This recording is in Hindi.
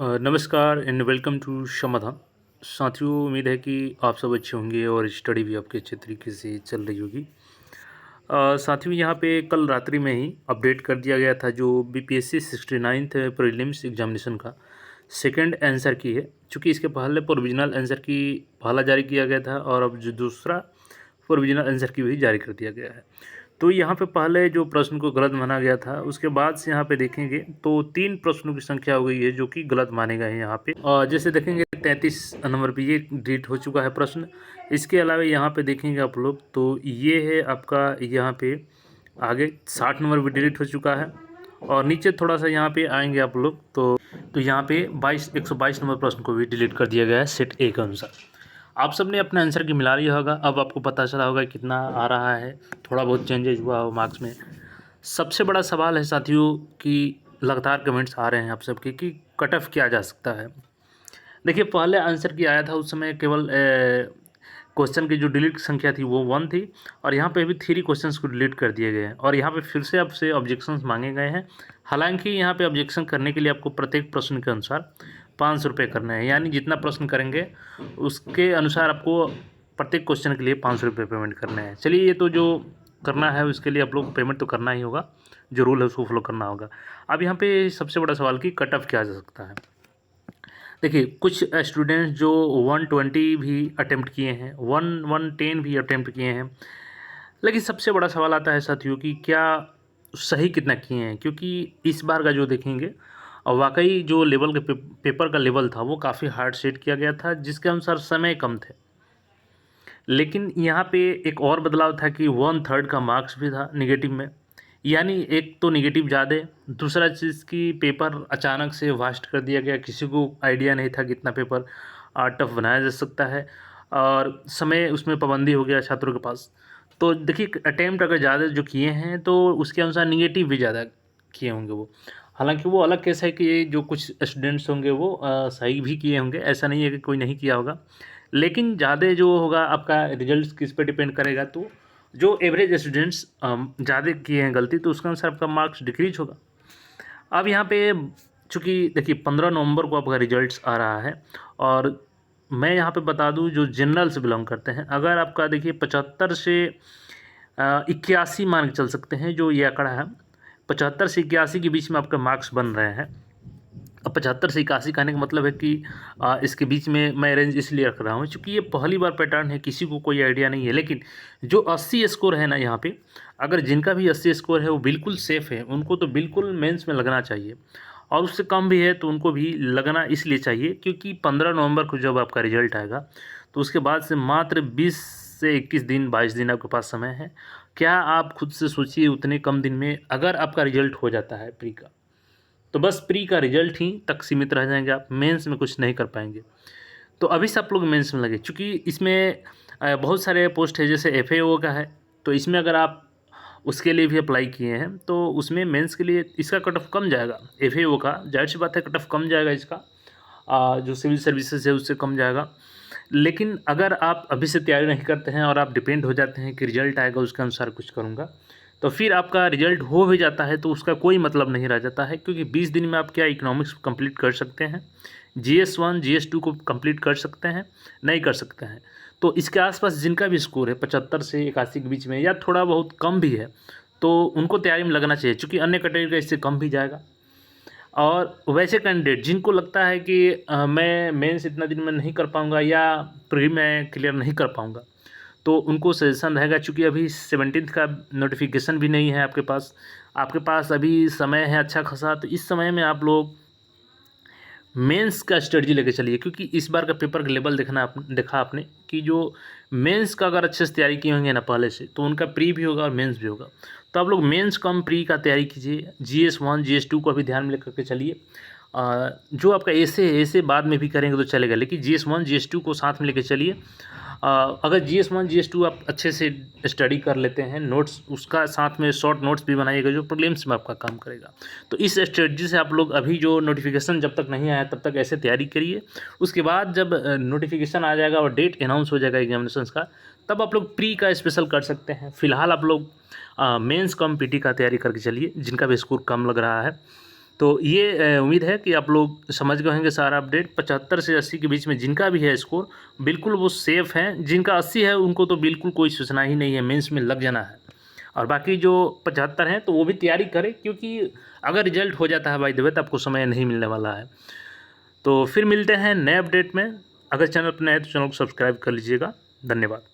नमस्कार एंड वेलकम टू समाधान। साथियों, उम्मीद है कि आप सब अच्छे होंगे और स्टडी भी आपके अच्छे तरीके से चल रही होगी। साथियों, यहाँ पे कल रात्रि में ही अपडेट कर दिया गया था जो बीपीएससी 69th प्रीलिम्स एग्जामिनेशन का सेकंड आंसर की है। चूँकि इसके पहले प्रोविजनल आंसर की पहला जारी किया गया था और अब जो दूसरा प्रोविजनल आंसर की भी जारी कर दिया गया है। तो यहाँ पे पहले जो प्रश्न को गलत माना गया था, उसके बाद से यहाँ पे देखेंगे तो 3 प्रश्नों की संख्या हो गई है जो कि गलत माने गए हैं यहाँ पे। जैसे देखेंगे 33 नंबर पे ये डिलीट हो चुका है प्रश्न। इसके अलावा यहाँ पे देखेंगे आप लोग तो ये है आपका यहाँ पे आगे 60 नंबर भी डिलीट हो चुका है। और नीचे थोड़ा सा यहाँ पे आएंगे आप लोग तो यहाँ पे 122 नंबर प्रश्न को भी डिलीट कर दिया गया है सेट ए के अनुसार। आप सबने अपने आंसर की मिला लिया होगा, अब आपको पता चला होगा कितना आ रहा है, थोड़ा बहुत चेंजेज हुआ हो मार्क्स में। सबसे बड़ा सवाल है साथियों कि लगातार कमेंट्स आ रहे हैं आप सबके कि कट ऑफ किया जा सकता है। देखिए, पहले आंसर की आया था उस समय केवल क्वेश्चन की जो डिलीट संख्या थी वो 1 थी और यहाँ पे भी 3 क्वेश्चंस को डिलीट कर दिए गए हैं और यहाँ पे फिर से आपसे ऑब्जेक्शंस मांगे गए हैं। हालांकि यहाँ पे ऑब्जेक्शन करने के लिए आपको प्रत्येक प्रश्न के अनुसार 500 रुपये करना है, यानी जितना प्रश्न करेंगे उसके अनुसार आपको प्रत्येक क्वेश्चन के लिए 500 रुपये पेमेंट करने हैं। चलिए, ये तो जो करना है उसके लिए आप लोग पेमेंट तो करना ही होगा, जो रूल है उसको फॉलो करना होगा। अब यहाँ पे सबसे बड़ा सवाल कि कट ऑफ किया जा सकता है। देखिए, कुछ स्टूडेंट्स जो 120 भी अटेम्प्ट किए हैं, 110 भी अटेम्प्ट किए हैं, लेकिन सबसे बड़ा सवाल आता है साथियों कि क्या सही कितना किए हैं। क्योंकि इस बार का जो देखेंगे और वाकई जो लेवल के पेपर का लेवल था वो काफ़ी हार्ड सेट किया गया था, जिसके अनुसार समय कम थे। लेकिन यहाँ पे एक और बदलाव था कि 1/3 का मार्क्स भी था निगेटिव में, यानी एक तो निगेटिव ज़्यादा, दूसरा चीज़ कि पेपर अचानक से वास्ट कर दिया गया, किसी को आइडिया नहीं था कितना पेपर टफ बनाया जा सकता है और समय उसमें पाबंदी हो गया छात्रों के पास। तो देखिए, अटैम्प्ट अगर ज़्यादा जो किए हैं तो उसके अनुसार निगेटिव भी ज़्यादा किए होंगे वो। हालांकि वो अलग केस है कि जो कुछ स्टूडेंट्स होंगे वो सही भी किए होंगे, ऐसा नहीं है कि कोई नहीं किया होगा। लेकिन ज़्यादा जो होगा आपका रिजल्ट किस पे डिपेंड करेगा, तो जो एवरेज स्टूडेंट्स ज़्यादा किए हैं गलती तो उसके अनुसार आपका मार्क्स डिक्रीज होगा। अब यहाँ पे चूँकि देखिए 15 नवंबर को आपका रिजल्ट्स आ रहा है और मैं यहाँ पे बता दूँ जो जनरल से बिलोंग करते हैं, अगर आपका देखिए 75 से 81 मान के चल सकते हैं जो ये आंकड़ा है, 75 से 81 के बीच में आपके मार्क्स बन रहे हैं। अब 75 से 81 कहने का मतलब है कि इसके बीच में मैं रेंज इसलिए रख रहा हूँ क्योंकि ये पहली बार पैटर्न है, किसी को कोई आइडिया नहीं है। लेकिन जो 80 स्कोर है ना यहाँ पे, अगर जिनका भी 80 स्कोर है वो बिल्कुल सेफ़ है, उनको तो बिल्कुल मेंस में लगना चाहिए और उससे कम भी है तो उनको भी लगना इसलिए चाहिए क्योंकि 15 नवंबर को जब आपका रिजल्ट आएगा तो उसके बाद से मात्र 20 से 21 दिन 22 दिन आपके पास समय है। क्या आप खुद से सोचिए, उतने कम दिन में अगर आपका रिजल्ट हो जाता है प्री का, तो बस प्री का रिजल्ट ही तक सीमित रह जाएंगे, आप मेंस में कुछ नहीं कर पाएंगे। तो अभी से आप लोग मेंस में लगे, चूँकि इसमें बहुत सारे पोस्ट है जैसे एफएओ का है, तो इसमें अगर आप उसके लिए भी अप्लाई किए हैं तो उसमें मेंस के लिए इसका कट ऑफ कम जाएगा। एफएओ का जाहिर सी बात है कट ऑफ कम जाएगा इसका, जो सिविल सर्विसेज है उससे कम जाएगा। लेकिन अगर आप अभी से तैयारी नहीं करते हैं और आप डिपेंड हो जाते हैं कि रिजल्ट आएगा उसके अनुसार कुछ करूँगा, तो फिर आपका रिजल्ट हो भी जाता है तो उसका कोई मतलब नहीं रह जाता है। क्योंकि 20 दिन में आप क्या इकोनॉमिक्स कंप्लीट कर सकते हैं, GS1 GS2 को कंप्लीट कर सकते हैं, नहीं कर सकते हैं। तो इसके आसपास जिनका भी स्कोर है 75 से 81 के बीच में या थोड़ा बहुत कम भी है तो उनको तैयारी में लगना चाहिए, क्योंकि अन्य कैटेगरी का इससे कम भी जाएगा। और वैसे कैंडिडेट जिनको लगता है कि मैं मेंस इतना दिन में नहीं कर पाऊँगा या प्री में क्लियर नहीं कर पाऊँगा, तो उनको सजेशन रहेगा, चूँकि अभी 17th का नोटिफिकेशन भी नहीं है आपके पास अभी समय है अच्छा खासा। तो इस समय में आप लोग मेंस का स्ट्रेटजी लेके चलिए, क्योंकि इस बार का पेपर का लेवल देखा आपने कि जो मेंस का अगर अच्छे से तैयारी किए होंगे ना पहले से, तो उनका प्री भी होगा और मेंस भी होगा। तो आप लोग मेंस कम प्री का तैयारी कीजिए, GS1 GS2 को अभी ध्यान में लेकर के चलिए। जो आपका ऐसे बाद में भी करेंगे तो चलेगा, लेकिन GS1 GS2 को साथ में लेके चलिए। अगर GS1 GS2 आप अच्छे से स्टडी कर लेते हैं, नोट्स उसका साथ में शॉर्ट नोट्स भी बनाइएगा जो प्रीलिम्स में आपका काम करेगा। तो इस स्ट्रेटजी से आप लोग अभी जो नोटिफिकेशन जब तक नहीं आया तब तक ऐसे तैयारी करिए। उसके बाद जब नोटिफिकेशन आ जाएगा और डेट अनाउंस हो जाएगा एग्जामिनेशंस का, तब आप लोग प्री का स्पेशल कर सकते हैं। फिलहाल आप लोग मेंस कम पीटी का तैयारी करके चलिए, जिनका भी स्कोर कम लग रहा है। तो ये उम्मीद है कि आप लोग समझ गए होंगे सारा अपडेट। 75 से 80 के बीच में जिनका भी है स्कोर, बिल्कुल वो सेफ़ हैं। जिनका 80 है उनको तो बिल्कुल कोई सोचना ही नहीं है, मेंस में लग जाना है। और बाकी जो 75 हैं तो वो भी तैयारी करें, क्योंकि अगर रिजल्ट हो जाता है बाय द वे तो आपको समय नहीं मिलने वाला है। तो फिर मिलते हैं नए अपडेट में। अगर चैनल पर नए हैं तो चैनल को सब्सक्राइब कर लीजिएगा। धन्यवाद।